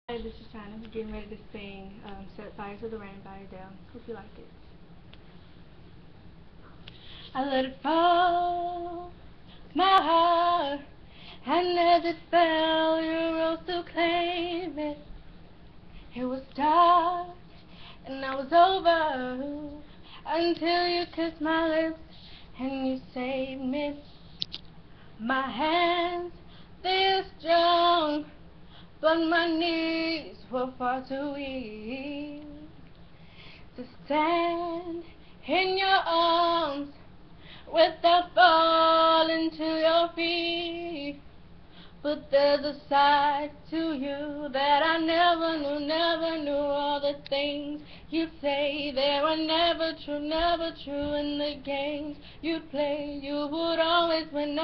Hi, this is Chyna. We're getting ready to sing Set Fire to the Rain by Adele. Hope you like it. I let it fall, my heart, and as it fell, you rose to claim it. It was dark, and I was over, until you kissed my lips, and you saved me. My hands, they're strong, but my knees were far too weak to stand in your arms without falling to your feet. But there's a side to you that I never knew. All the things you say, they were never true. In the games you play, you would always win.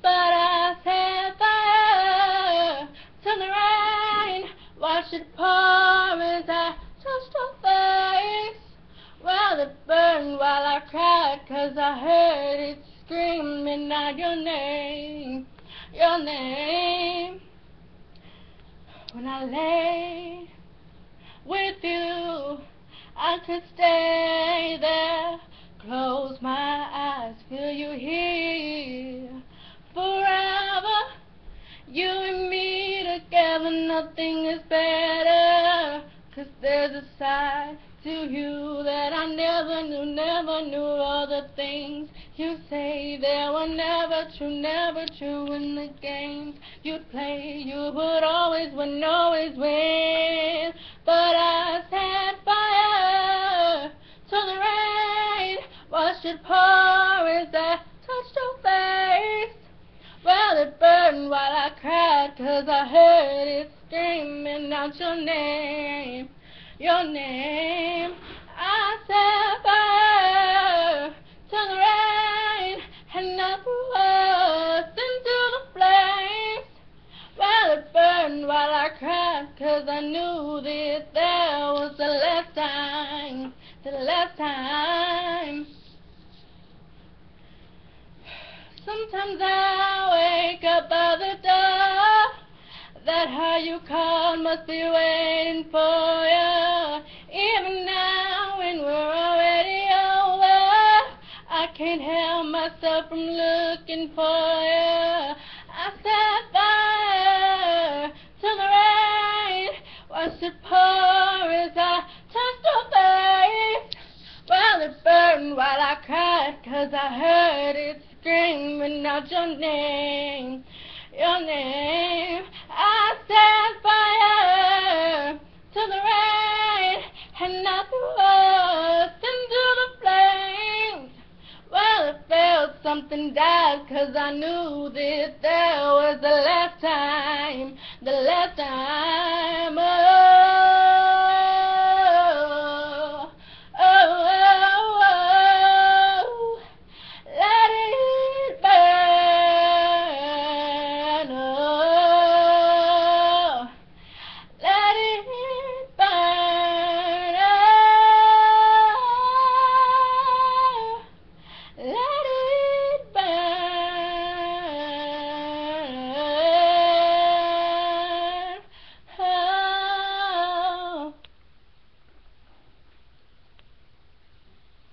But I set fire to the rain, watch it pour as I touched your face. Well, it burned while I cried, 'cause I heard it screaming out your name. When I lay with you, I could stay there, close my eyes, feel you here forever. You and me together, nothing is better. 'Cause there's a side to you that I never knew. All the things you say, they were never true. In the games you'd play, you would always win. But I set fire to the rain, watched it pour as I touched your face. Well, it burned while I cried, 'cause I heard it screaming out your name. I set fire to the rain, and I threw us into the flames. Well, it burned while I cried, 'cause I knew that there was the last time. Sometimes I wake up by the door, that heart you called must be waiting for you. Even now when we're already over, I can't help myself from looking for you. I set fire to the rain, watched it pour as I touched your face. Well, it burned while I cried, 'cause I heard it screaming out your name. I set fire to the rain, and I threw us into the flames. Well, it felt something died, 'cause I knew that there was the last time.